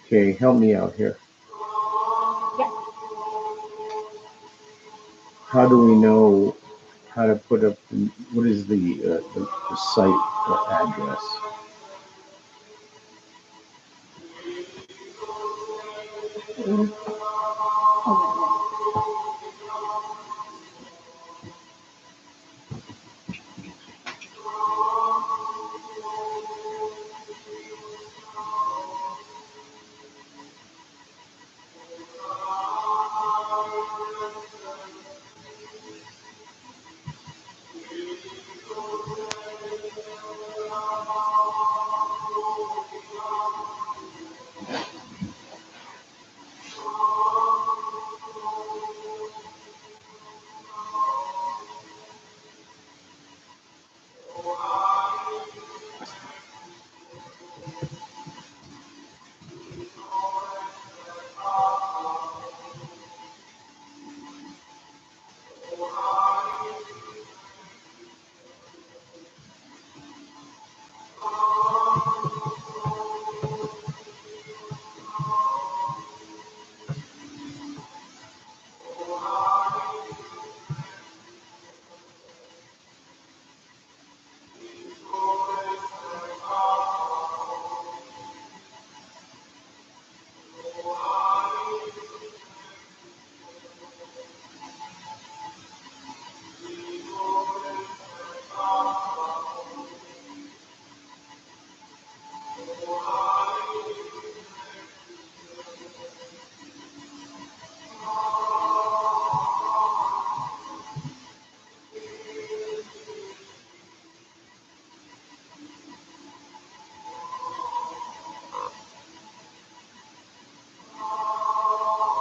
Okay, help me out here. Yeah. How do we know how to put up? What is the site address? Mm. Hold on a minute.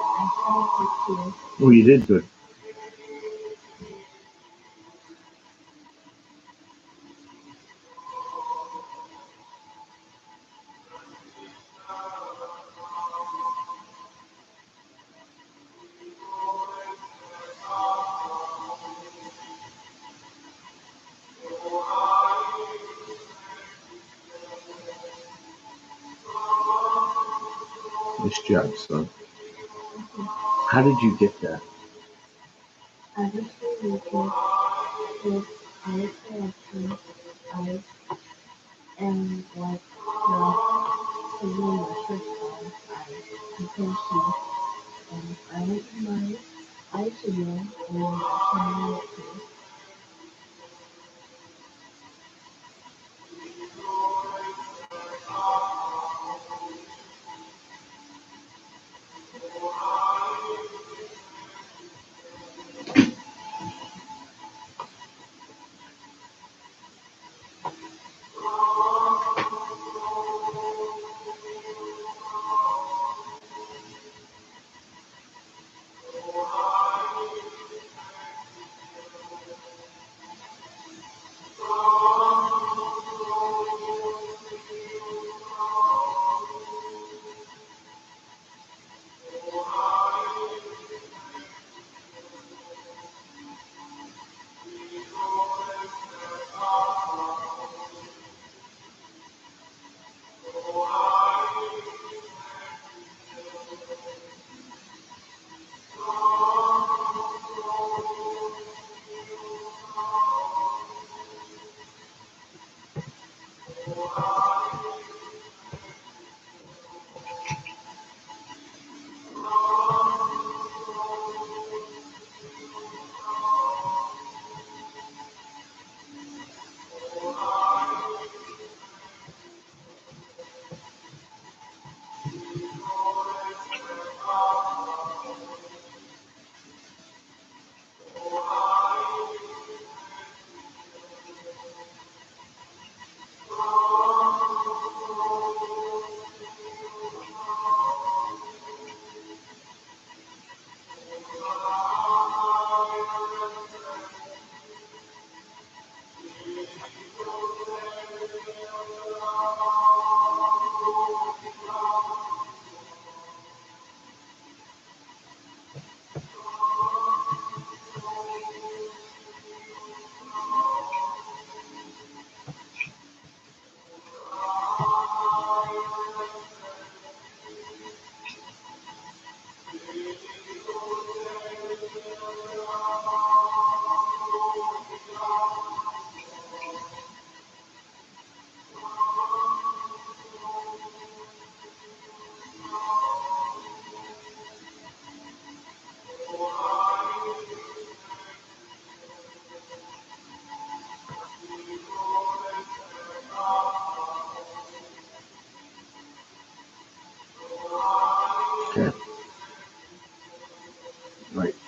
I sent it to you. Oh, you did good. Nice job, son. Mhm. How did you get that? I just read with eye correction, eyes, and like the table my first time I can see, and I went to my eye signal, and then I can read it too.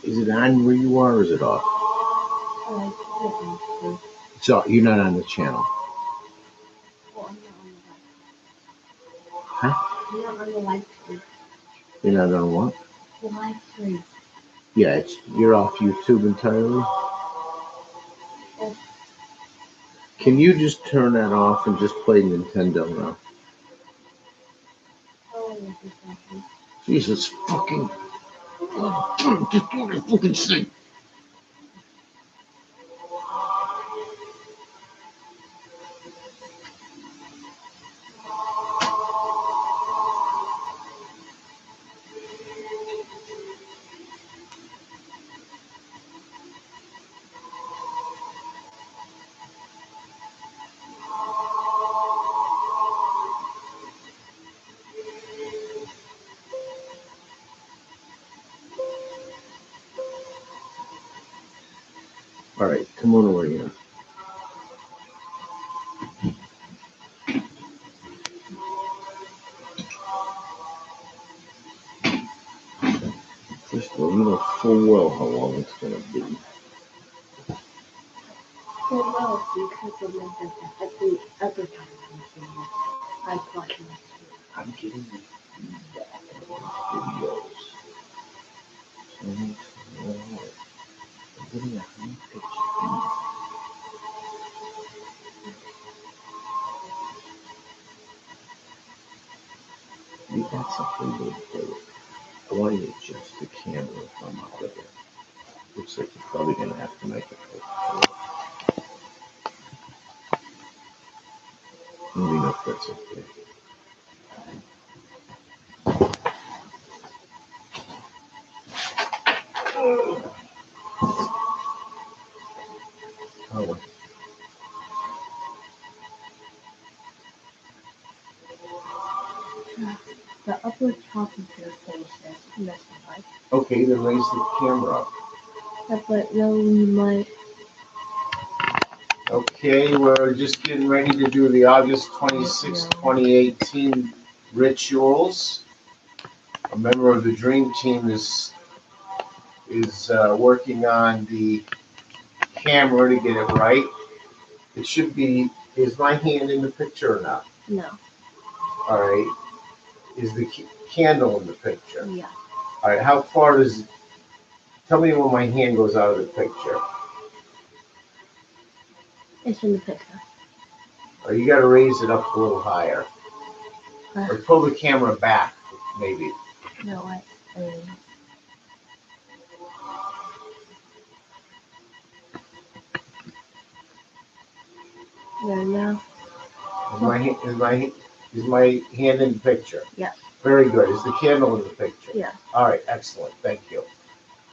Is it on where you are or is it off? I put it on too. So you're not on the channel. Well, I'm not on the Huh? I'm not on the live stream. You're not on what? The live stream. Yeah, you're off YouTube entirely. Yes. Can you just turn that off and just play Nintendo now? How long is this happening? Jesus fucking. Just do the fucking thing. All right, come on over here. First of all, you know full well how long it's gonna be. Well, no, because of the other time I bought my I'm getting the feedback on these videos. So I'm getting a high-pitched feedback. You got something to do. I want you to adjust the camera from out of there. Looks like you're probably gonna have to make it go. Let me know if that's okay. Oh, The upper top of your face is messing up. okay, then raise the camera up. But no, we might. Okay, we're just getting ready to do the August 26, 2018 rituals. A member of the Dream Team is working on the camera to get it right. It should be, is my hand in the picture or not? No. All right. Is the candle in the picture? Yeah. All right, how far does, tell me when my hand goes out of the picture. It's in the picture. Or you got to raise it up a little higher. Or pull the camera back, maybe. No, I there now. Is my hand in the picture? Yeah. Very good. Is the candle in the picture? Yeah. All right, excellent. Thank you.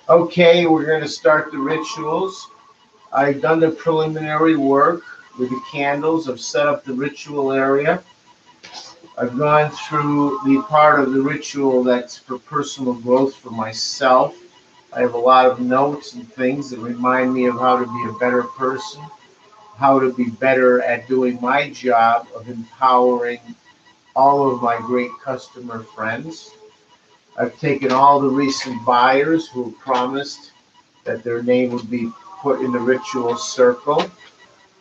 Okay, we're going to start the rituals. I've done the preliminary work with the candles. I've set up the ritual area. I've gone through the part of the ritual that's for personal growth for myself. I have a lot of notes and things that remind me of how to be a better person, how to be better at doing my job of empowering all of my great customer friends. I've taken all the recent buyers who promised that their name would be put in the ritual circle.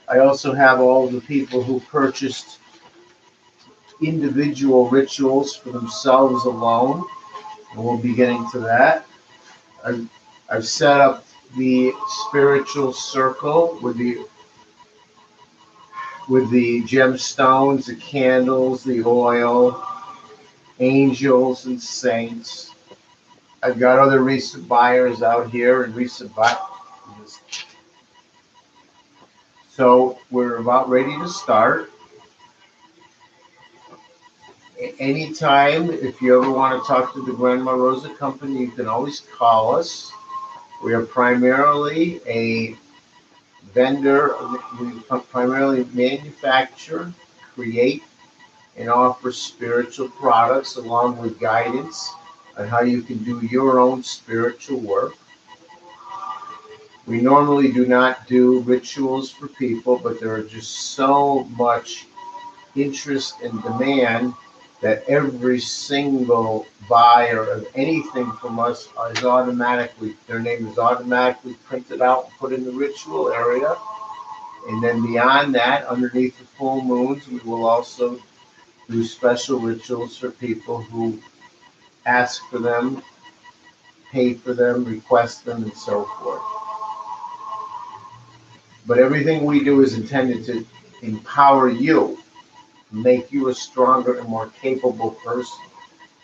I also have all the people who purchased individual rituals for themselves alone, and we'll be getting to that. I've set up the spiritual circle with the gemstones, the candles, the oil, angels, and saints. I've got other recent buyers out here and recent buyers. So we're about ready to start. Anytime, if you ever want to talk to the Grandma Rosa Company, you can always call us. We are primarily a vendor. We primarily manufacture, create, and offer spiritual products along with guidance on how you can do your own spiritual work. We normally do not do rituals for people, but there are just so much interest and demand that every single buyer of anything from us is automatically, their name is automatically printed out and put in the ritual area. And then beyond that, underneath the full moons, we will also do special rituals for people who ask for them, pay for them, request them, and so forth. But everything we do is intended to empower you, make you a stronger and more capable person,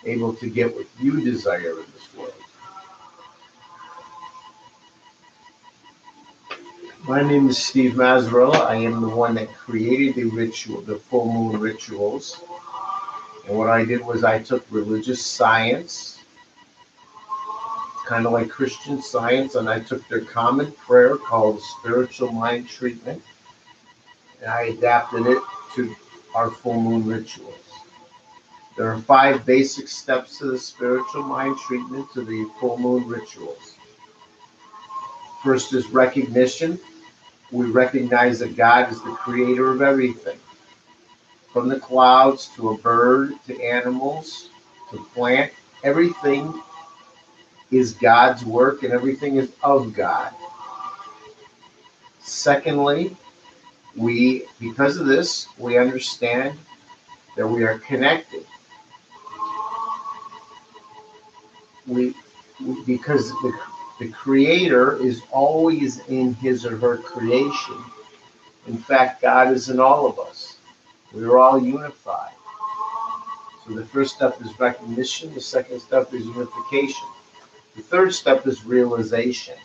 able to get what you desire in this world. My name is Steve Mazzarella. I am the one that created the ritual, the full moon rituals. And what I did was I took religious science, kind of like Christian Science, and I took their common prayer called spiritual mind treatment, and I adapted it to our full moon rituals. There are 5 basic steps to the spiritual mind treatment to the full moon rituals. First is recognition. We recognize that God is the creator of everything, from the clouds to a bird to animals to plant. Everything is God's work and everything is of God. Secondly, because of this, we understand that we are connected. Because the Creator is always in his or her creation. In fact, God is in all of us. We are all unified. So the first step is recognition. The second step is unification. The third step is realization.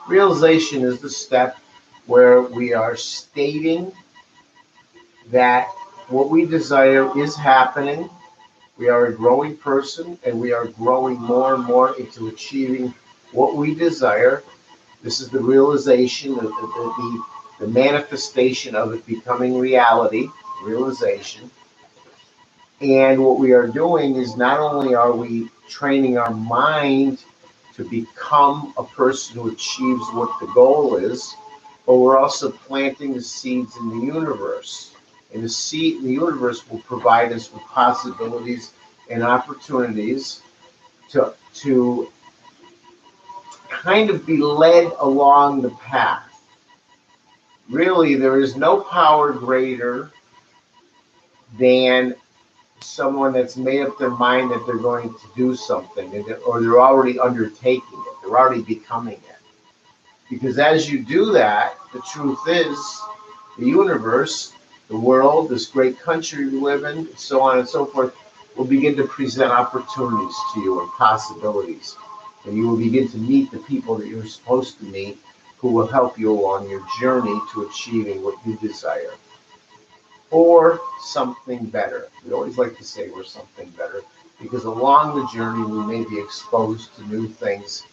Realization is the step where we are stating that what we desire is happening. We are a growing person, and we are growing more and more into achieving what we desire. This is the realization of the manifestation of it becoming reality, realization. And what we are doing is not only are we training our mind to become a person who achieves what the goal is, but we're also planting the seeds in the universe. And the seed in the universe will provide us with possibilities and opportunities to kind of be led along the path. Really, there is no power greater than someone that's made up their mind that they're going to do something, or they're already undertaking it, they're already becoming it. Because as you do that, the truth is, the universe, the world, this great country we live in, so on and so forth, will begin to present opportunities to you and possibilities. And you will begin to meet the people that you're supposed to meet, who will help you along your journey to achieving what you desire. Or something better. We always like to say we're something better, because along the journey we may be exposed to new things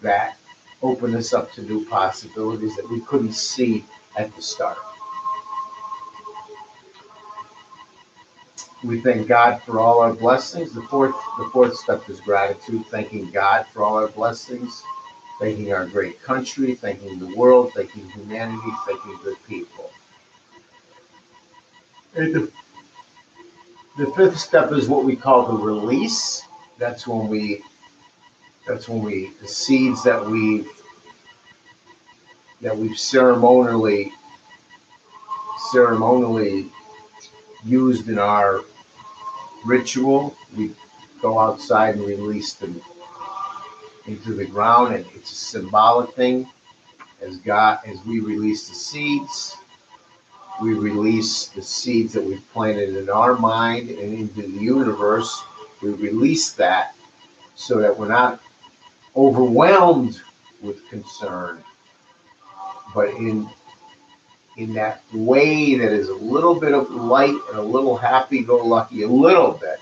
that open us up to new possibilities that we couldn't see at the start. We thank God for all our blessings. The fourth step is gratitude, thanking God for all our blessings, thanking our great country, thanking the world, thanking humanity, thanking good people. And the fifth step is what we call the release. That's when the seeds that we've ceremonially used in our ritual, we go outside and release them into the ground, and it's a symbolic thing. As we release the seeds, we release the seeds that we've planted in our mind and into the universe. We release that so that we're not overwhelmed with concern, but in that way that is a little bit of light and a little happy-go-lucky, a little bit,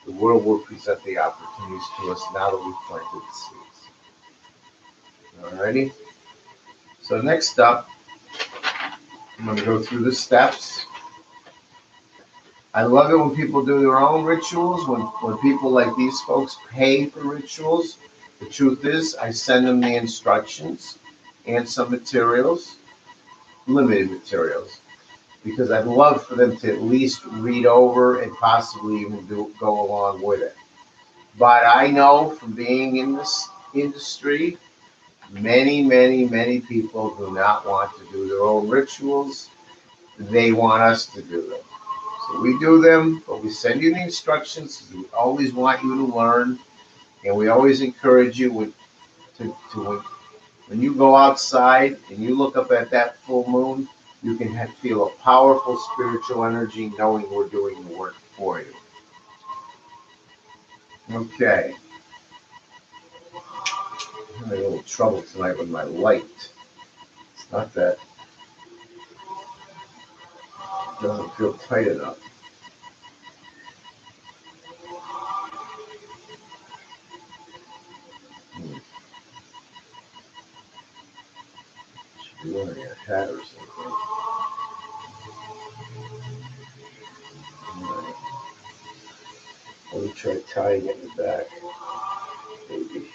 the world will present the opportunities to us now that we've planted the seeds. Alrighty? So next up, I'm going to go through the steps. I love it when people do their own rituals, when people like these folks pay for rituals. The truth is, I send them the instructions and some materials, limited materials. because I'd love for them to at least read over and possibly even go along with it. But I know from being in this industry, many people do not want to do their own rituals. They want us to do them. So we do them, but we send you the instructions. We always want you to learn, and we always encourage you when you go outside and you look up at that full moon, you can feel a powerful spiritual energy knowing we're doing the work for you. Okay. I'm having a little trouble tonight with my light. It's not that it doesn't feel tight enough. Should be wearing a hat or something. Right. Let me try tying it in the back. Maybe.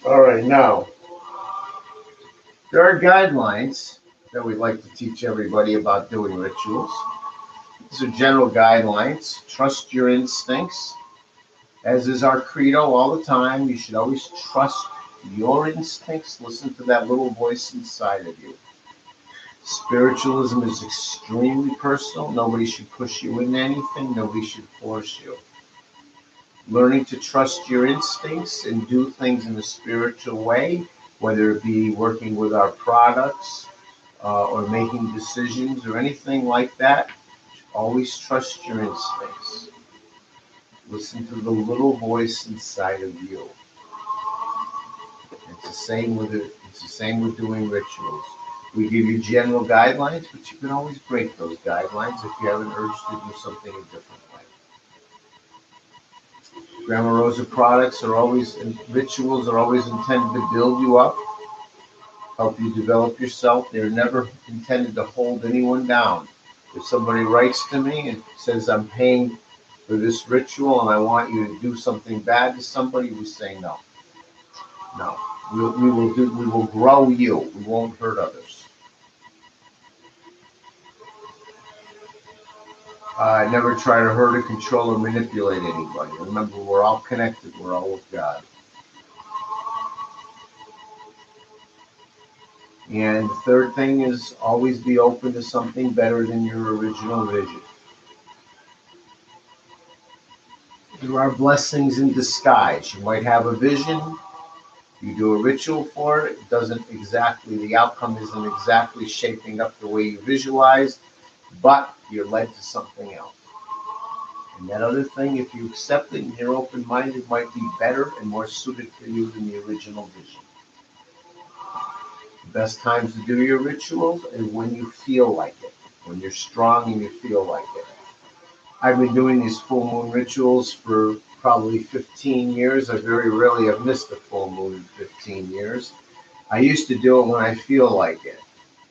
All right, now, there are guidelines that we'd like to teach everybody about doing rituals. These are general guidelines. Trust your instincts. As is our credo all the time, you should always trust your instincts. Listen to that little voice inside of you. Spiritualism is extremely personal. Nobody should push you into anything. Nobody should force you. Learning to trust your instincts and do things in a spiritual way, whether it be working with our products or making decisions or anything like that, always trust your instincts. Listen to the little voice inside of you. It's the same with it. It's the same with doing rituals. We give you general guidelines, but you can always break those guidelines if you have an urge to do something a different way. Grandma Rosa products are always, and rituals are always intended to build you up, help you develop yourself. They're never intended to hold anyone down. If somebody writes to me and says, I'm paying for this ritual and I want you to do something bad to somebody, we say no. No. We will grow you. We won't hurt others. Never try to hurt or control or manipulate anybody. Remember, we're all connected. We're all with God. And the third thing is always be open to something better than your original vision. There are blessings in disguise. You might have a vision. You do a ritual for it. It doesn't exactly, the outcome isn't exactly shaping up the way you visualized, but you're led to something else. And that other thing, if you accept it and you're open-minded, might be better and more suited for you than the original vision. The best times to do your rituals is when you feel like it, when you're strong and you feel like it. I've been doing these full moon rituals for probably 15 years. I very rarely have missed a full moon in 15 years. I used to do it when I feel like it.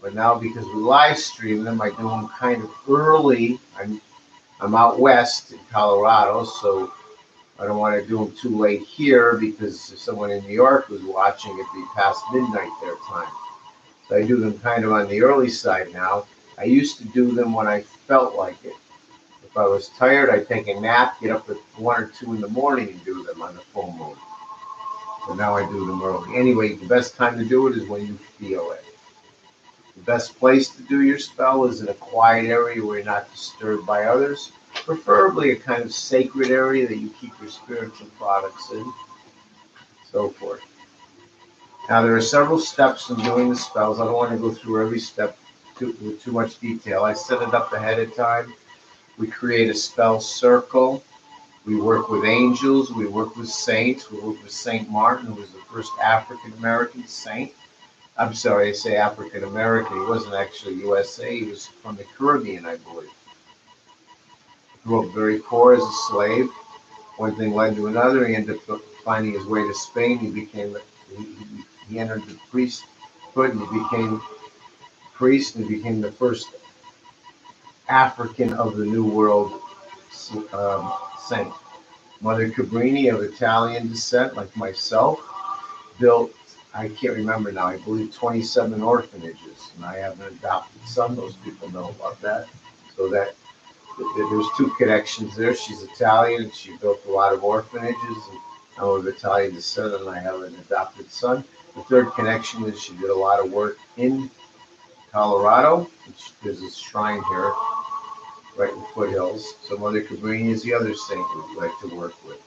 But now because we live stream them, I do them kind of early. I'm out west in Colorado, so I don't want to do them too late here because if someone in New York was watching, it'd be past midnight their time. So I do them kind of on the early side now. I used to do them when I felt like it. If I was tired, I'd take a nap, get up at 1 or 2 in the morning and do them on the full moon. So now I do them early. Anyway, the best time to do it is when you feel it. The best place to do your spell is in a quiet area where you're not disturbed by others, preferably a kind of sacred area that you keep your spiritual products in, so forth. Now, there are several steps in doing the spells. I don't want to go through every step with too much detail. I set it up ahead of time. We create a spell circle. We work with angels. We work with saints. We work with Saint Martin, who was the first African-American saint. I'm sorry, I say African-American. He wasn't actually USA. He was from the Caribbean, I believe. He grew up very poor as a slave. One thing led to another. He ended up finding his way to Spain. He became the he entered the priesthood and he became priest and became the first African of the New World saint. Mother Cabrini, of Italian descent, like myself, built, I can't remember now, I believe 27 orphanages, and I have an adopted son. Those people know about that. So that there's two connections there. She's Italian, and she built a lot of orphanages, and I'm of Italian descent, and I have an adopted son. The third connection is she did a lot of work in Colorado, which there's a shrine here, right in the foothills. So Mother Cabrini is the other saint we'd like to work with.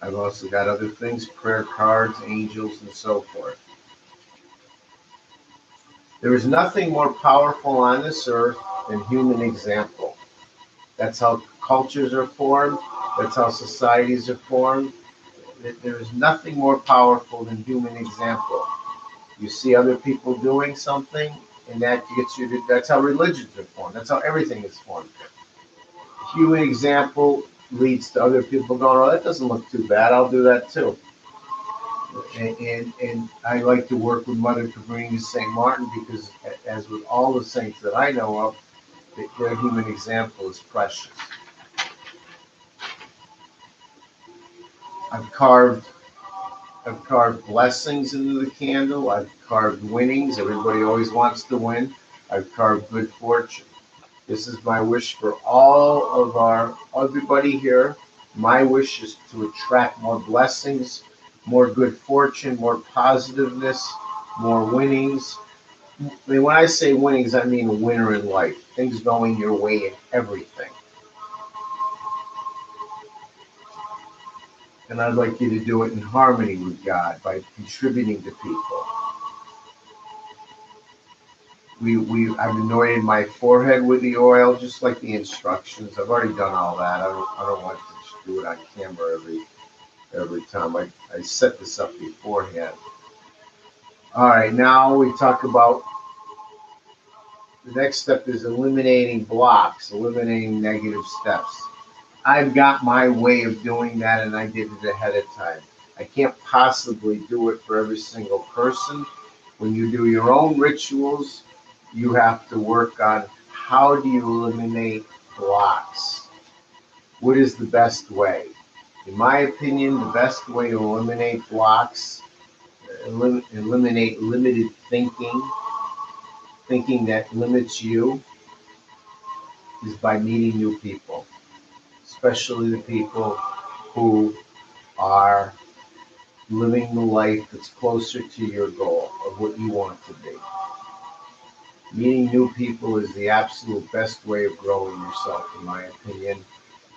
I've also got other things, prayer cards, angels, and so forth. There is nothing more powerful on this earth than human example. That's how cultures are formed. That's how societies are formed. There is nothing more powerful than human example. You see other people doing something, and that gets you to, that's how religions are formed. That's how everything is formed. Human example leads to other people going, oh, that doesn't look too bad. I'll do that too. And I like to work with Mother Cabrini and St. Martin because, as with all the saints that I know of, their human example is precious. I've carved blessings into the candle. I've carved winnings. Everybody always wants to win. I've carved good fortune. This is my wish for all of everybody here. My wish is to attract more blessings, more good fortune, more positiveness, more winnings. I mean, when I say winnings, I mean a winner in life. Things going your way in everything. And I'd like you to do it in harmony with God by contributing to people. I've anointed my forehead with the oil, just like the instructions. I've already done all that. I don't want to just do it on camera every time. I set this up beforehand. All right, now we talk about the next step is eliminating blocks, eliminating negative steps. I've got my way of doing that, and I did it ahead of time. I can't possibly do it for every single person. When you do your own rituals, you have to work on how do you eliminate blocks? What is the best way? In my opinion, the best way to eliminate blocks, eliminate limited thinking that limits you, is by meeting new people, especially the people who are living the life that's closer to your goal of what you want to be. Meeting new people is the absolute best way of growing yourself, in my opinion.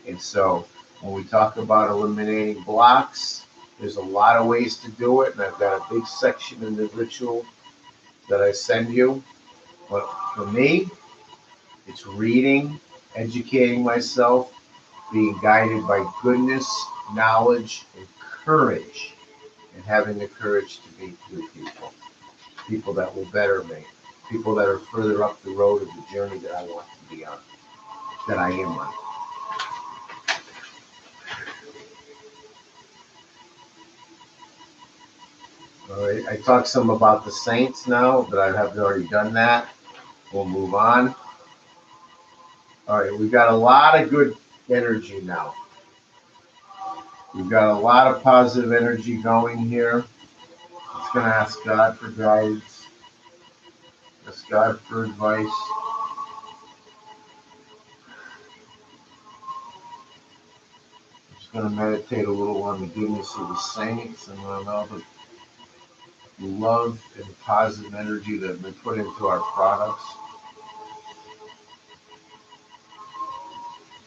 And so when we talk about eliminating blocks, there's a lot of ways to do it. And I've got a big section in the ritual that I send you. But for me, it's reading, educating myself, being guided by goodness, knowledge, and courage, and having the courage to meet new people that will better me, people that are further up the road of the journey that I want to be on, that I am on. All right, I talked some about the saints now, but I have already done that. We'll move on. All right, we've got a lot of good energy now. We've got a lot of positive energy going here. It's going to ask God for guidance, ask God for advice. I'm just going to meditate a little on the goodness of the saints and on all the love and positive energy that have been put into our products.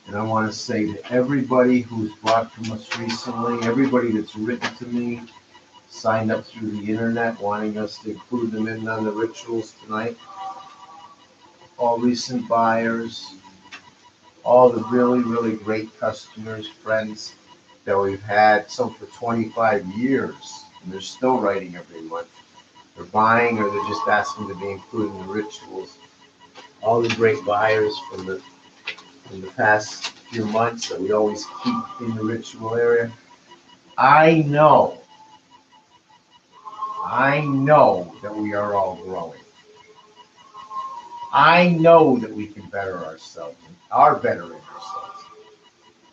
And I want to say to everybody who's bought from us recently, everybody that's written to me, signed up through the internet, wanting us to include them in on the rituals tonight, all recent buyers, all the really, really great customers, friends that we've had, some for 25 years, and they're still writing every month. They're buying or they're just asking to be included in the rituals. All the great buyers from the past few months that we always keep in the ritual area. I know I know that we are all growing. I know that we can better ourselves, are bettering ourselves.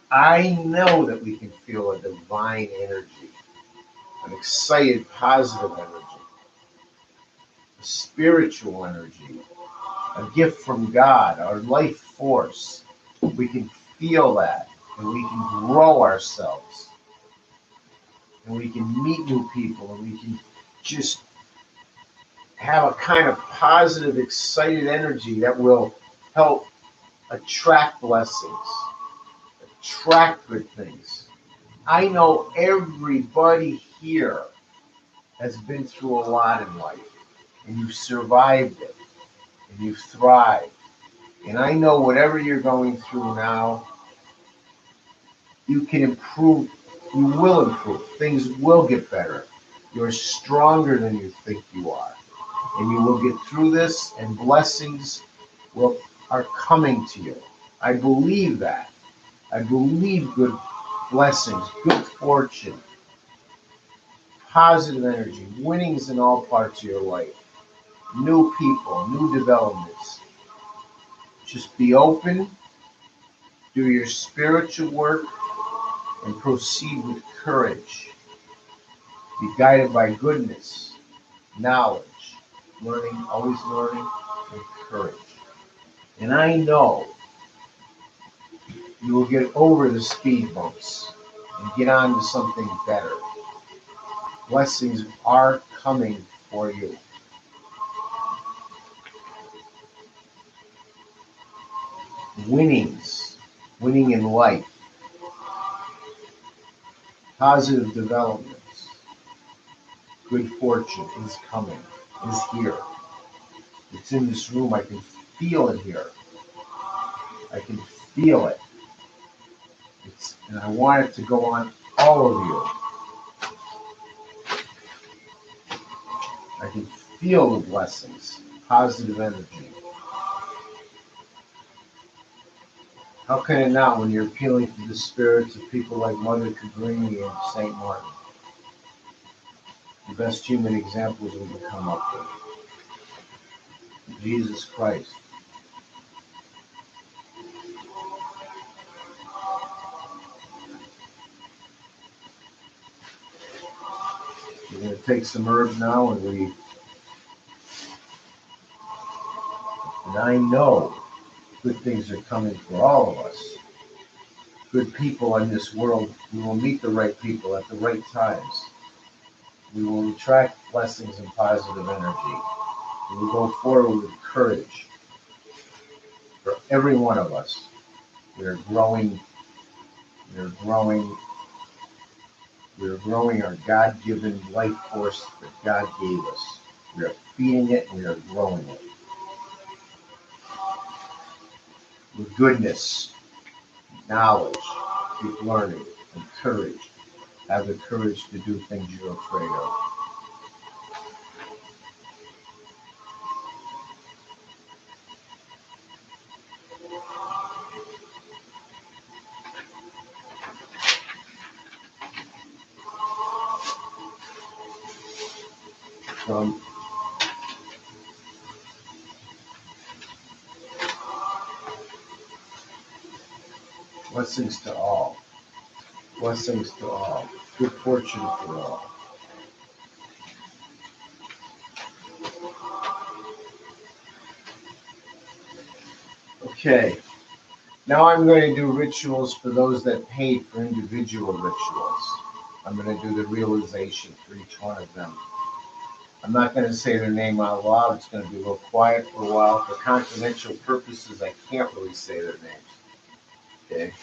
I know that we can feel a divine energy, an excited, positive energy, a spiritual energy, a gift from God, our life force. We can feel that, and we can grow ourselves, and we can meet new people, and we can just have a kind of positive, excited energy that will help attract blessings, attract good things. I know everybody here has been through a lot in life, and you've survived it, and you've thrived. And I know whatever you're going through now, you can improve, you will improve, things will get better. You're stronger than you think you are. And you will get through this, and blessings will are coming to you. I believe that. I believe good blessings, good fortune, positive energy, winnings in all parts of your life, new people, new developments. Just be open, do your spiritual work, and proceed with courage. Be guided by goodness, knowledge, learning, always learning, and courage. And I know you will get over the speed bumps and get on to something better. Blessings are coming for you. Winnings, winning in life, positive developments, good fortune is coming, is here. It's in this room. I can feel it here. I can feel it. And I want it to go on all of you. I can feel the blessings, positive energy. How can it not when you're appealing to the spirits of people like Mother Cabrini and Saint Martin? The best human examples we can come up with. Jesus Christ. We're going to take some herbs now, and I know good things are coming for all of us. Good people in this world. We will meet the right people at the right times. We will attract blessings and positive energy. We will go forward with courage. For every one of us, we are growing. We are growing. We are growing our God-given life force that God gave us. We are feeding it. We are growing it with goodness, knowledge, keep learning, and courage. Have the courage to do things you're afraid of. So, blessings to all. Blessings to all. Good fortune for all. Okay. Now I'm going to do rituals for those that paid for individual rituals. I'm going to do the realization for each one of them. I'm not going to say their name out loud. It's going to be a little quiet for a while. For confidential purposes, I can't really say their names. Okay.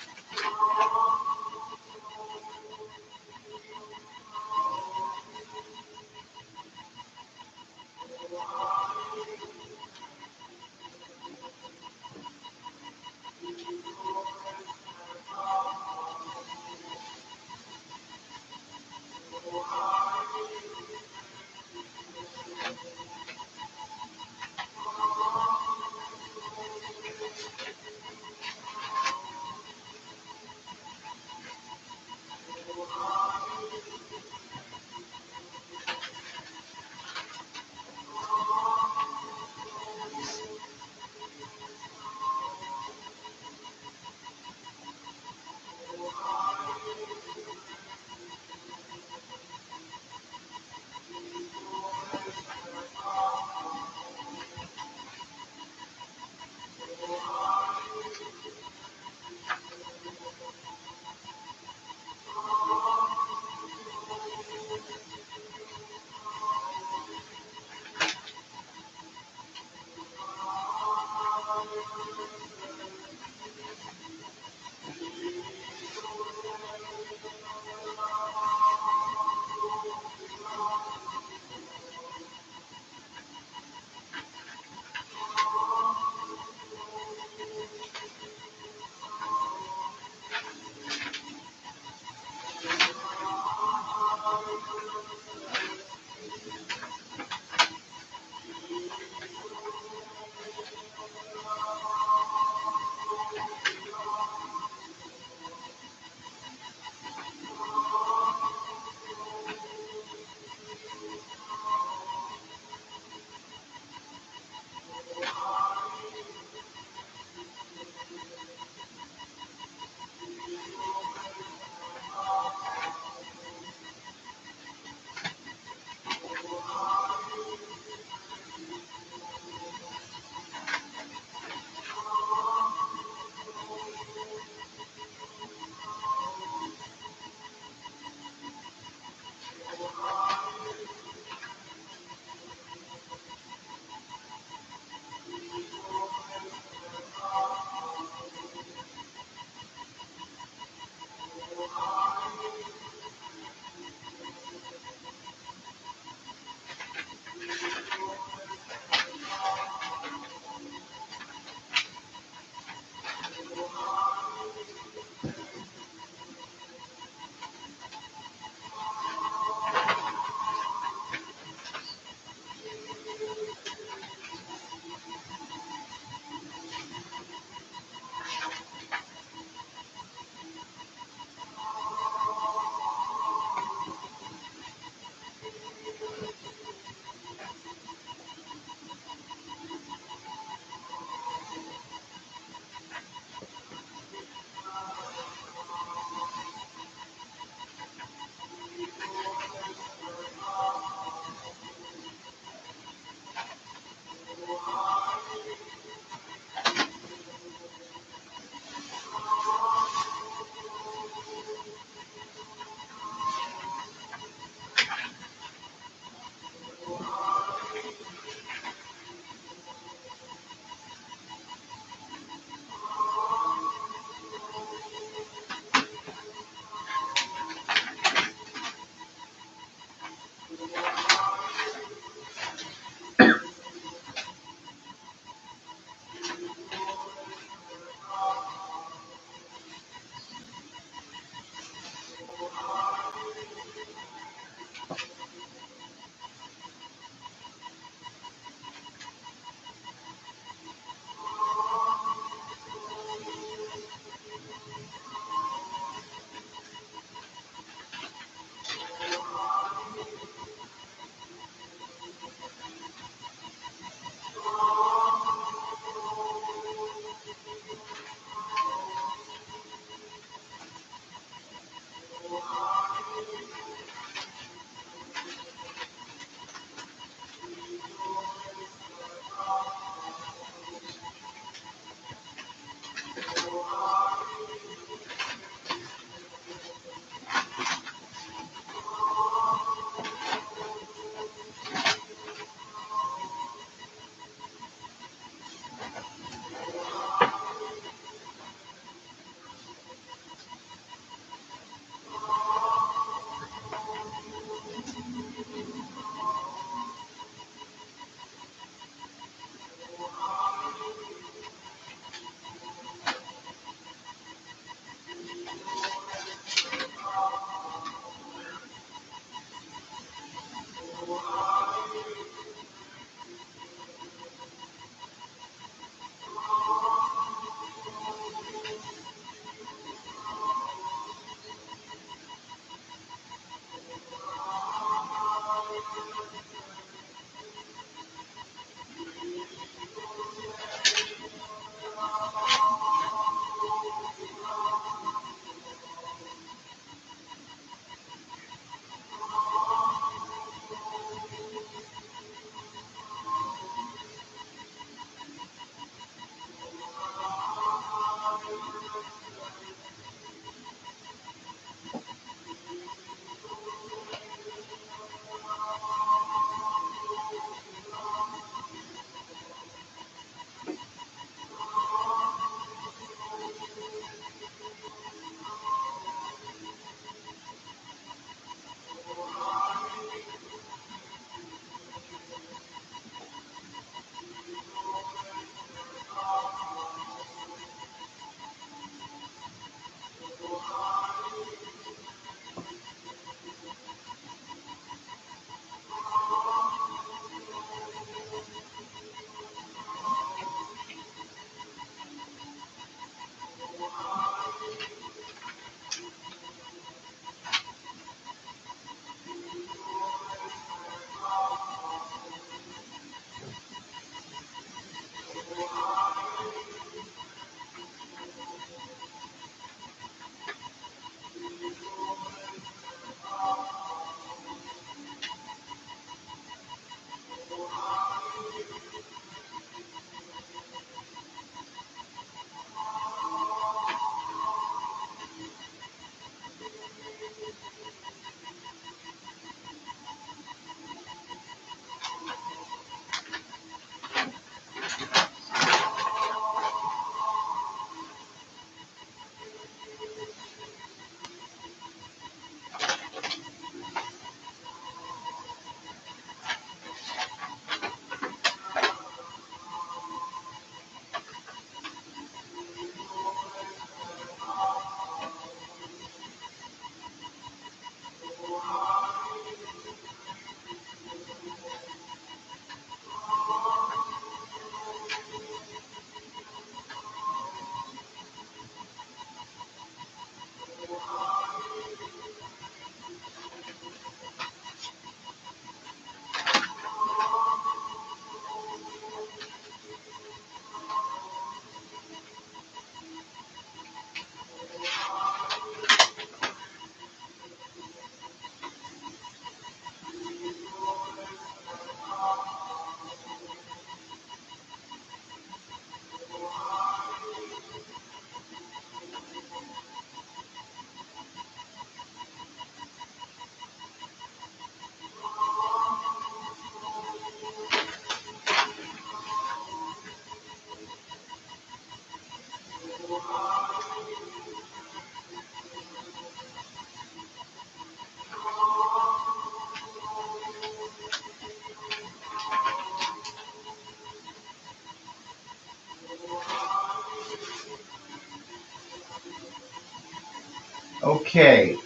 Okay,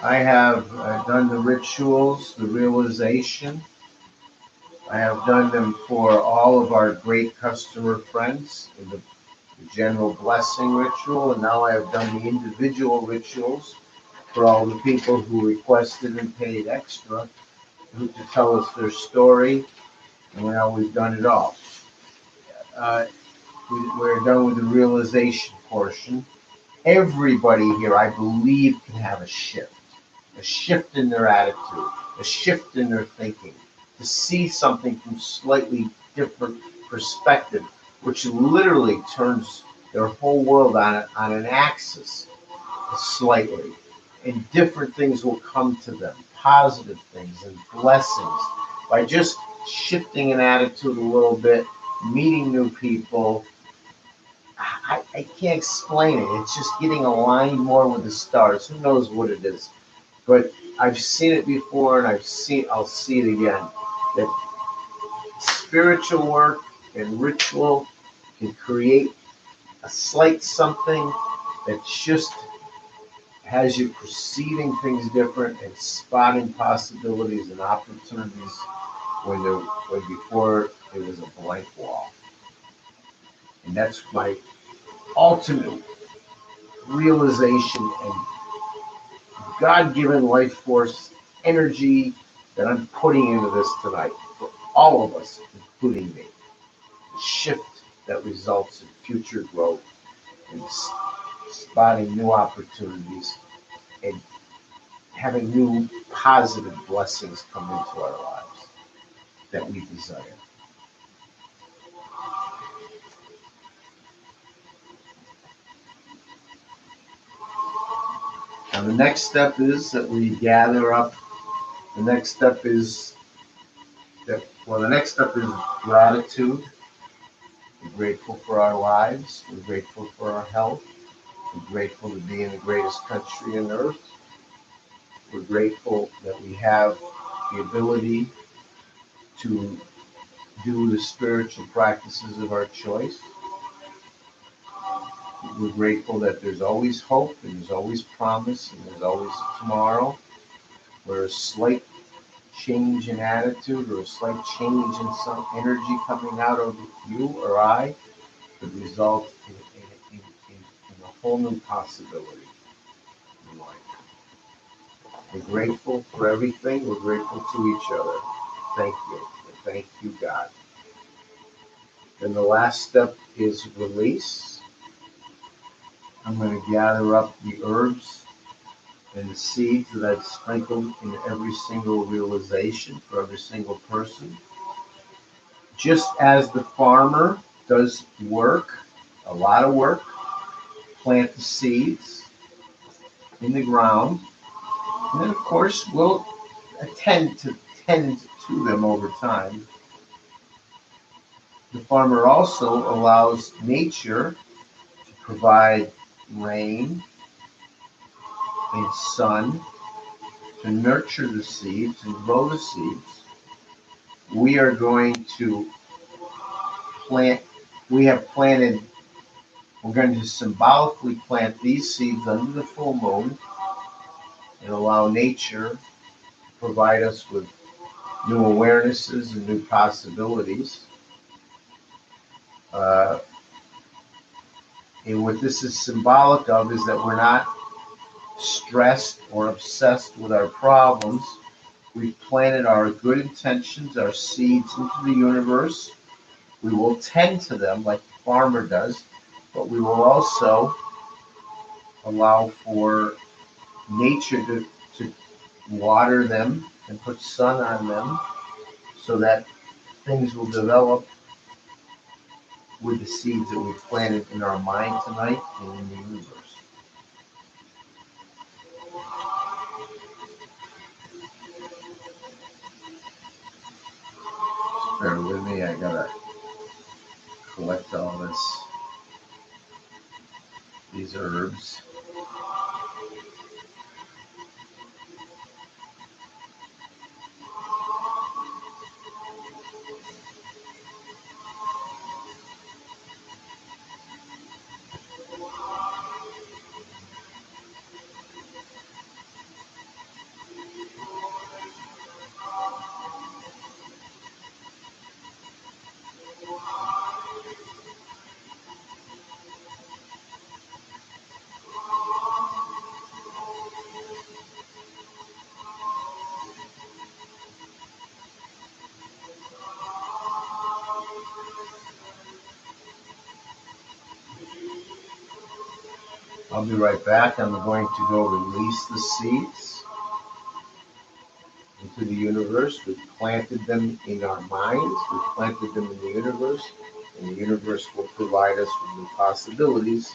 I have done the rituals, the realization. I have done them for all of our great customer friends in the general blessing ritual, and now I have done the individual rituals for all the people who requested and paid extra to tell us their story, and now we've done it all. Uh, we're done with the realization portion. Everybody here, I believe, can have a shift in their attitude, a shift in their thinking, to see something from slightly different perspective, which literally turns their whole world on an axis slightly. And different things will come to them, positive things and blessings, by just shifting an attitude a little bit, meeting new people. I can't explain it. It's just getting aligned more with the stars. Who knows what it is? But I've seen it before, and I'll see it again. That spiritual work and ritual can create a slight something that just has you perceiving things different and spotting possibilities and opportunities when before it was a blank wall. And that's my ultimate realization and God-given life force energy that I'm putting into this tonight for all of us, including me. A shift that results in future growth and spotting new opportunities and having new positive blessings come into our lives that we desire. Now the next step is that we gather up. The next step is the next step is gratitude. We're grateful for our lives. We're grateful for our health. We're grateful to be in the greatest country on earth. We're grateful that we have the ability to do the spiritual practices of our choice. We're grateful that there's always hope and there's always promise and there's always a tomorrow where a slight change in attitude or a slight change in some energy coming out of you or I could result in a whole new possibility in life. We're grateful for everything. We're grateful to each other. Thank you. And thank you, God. Then the last step is release. I'm going to gather up the herbs and the seeds that I've sprinkled in every single realization for every single person. Just as the farmer does work, a lot of work, plant the seeds in the ground, and then of course we'll tend to them over time. The farmer also allows nature to provide rain and sun to nurture the seeds and grow the seeds. We are going to plant, we have planted, we're going to symbolically plant these seeds under the full moon and allow nature to provide us with new awarenesses and new possibilities. And what this is symbolic of is that we're not stressed or obsessed with our problems. We've planted our good intentions, our seeds into the universe. We will tend to them like the farmer does, but we will also allow for nature to water them and put sun on them so that things will develop with the seeds that we've planted in our mind tonight and in the universe. Bear with me, I gotta collect all these herbs. I'll be right back. I'm going to go release the seeds into the universe. We've planted them in our minds. We've planted them in the universe. And the universe will provide us with new possibilities.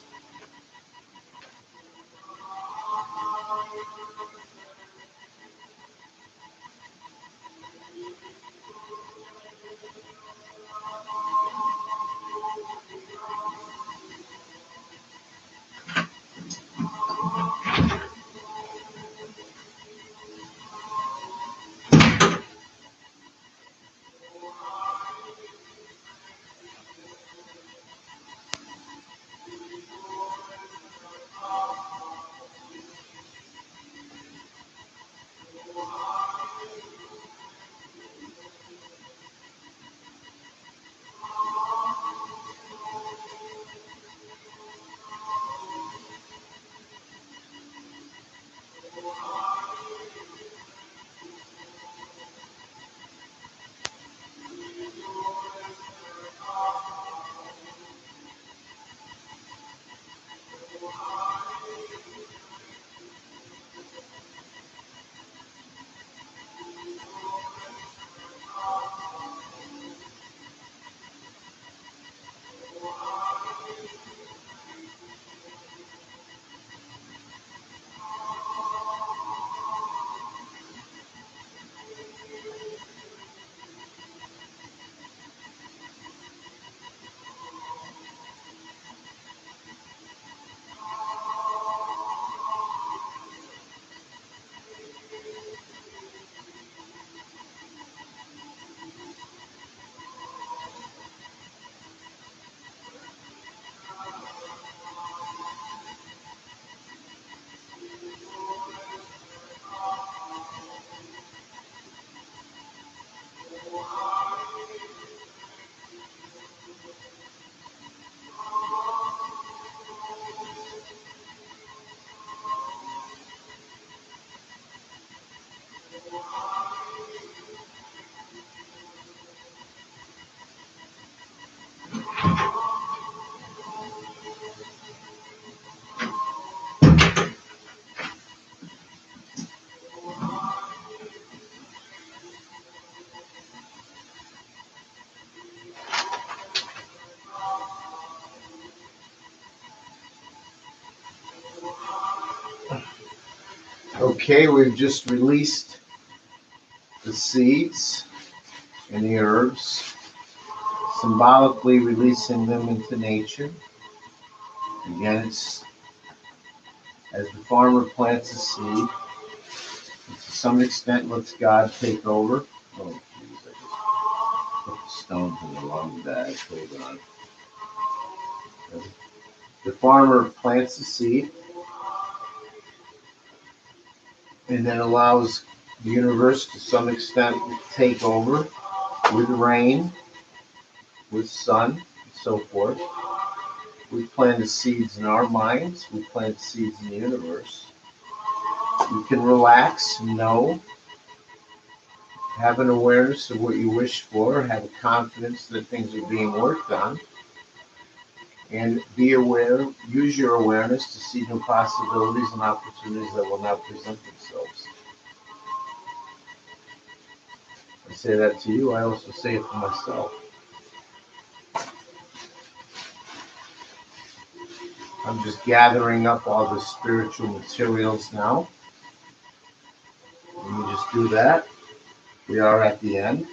Okay, we've just released the seeds and the herbs, symbolically releasing them into nature. Again, it's as the farmer plants a seed, to some extent lets God take over. Oh, geez, I just put the stones in the wrong bag. Hold on. The farmer plants the seed and then allows the universe to some extent to take over with rain, with sun, and so forth. We plant the seeds in our minds. We plant the seeds in the universe. You can relax, know, have an awareness of what you wish for, have a confidence that things are being worked on, and be aware, use your awareness to see new possibilities and opportunities that will now present themselves. I say that to you, I also say it to myself. I'm just gathering up all the spiritual materials now. Let me just do that. We are at the end.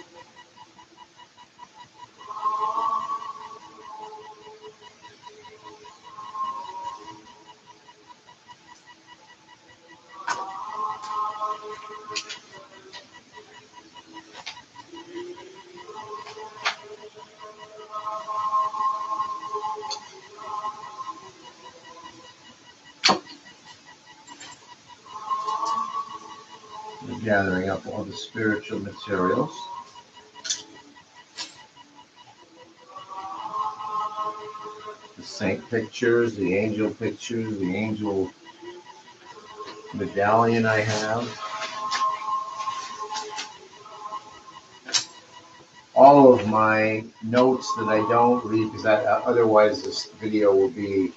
We're gathering up all the spiritual materials. The saint pictures, the angel pictures, the angel medallion I have. All of my notes that I don't read, because otherwise this video will be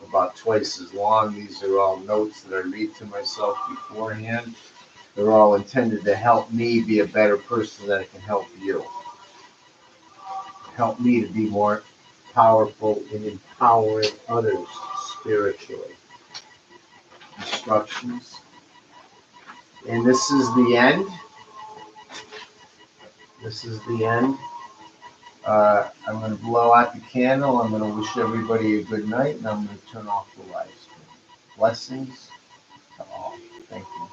about twice as long. These are all notes that I read to myself beforehand. They're all intended to help me be a better person that can help you. Help me to be more powerful in empowering others spiritually. Instructions. And this is the end. This is the end. I'm going to blow out the candle. I'm going to wish everybody a good night, and I'm going to turn off the live stream. Blessings to all. Thank you.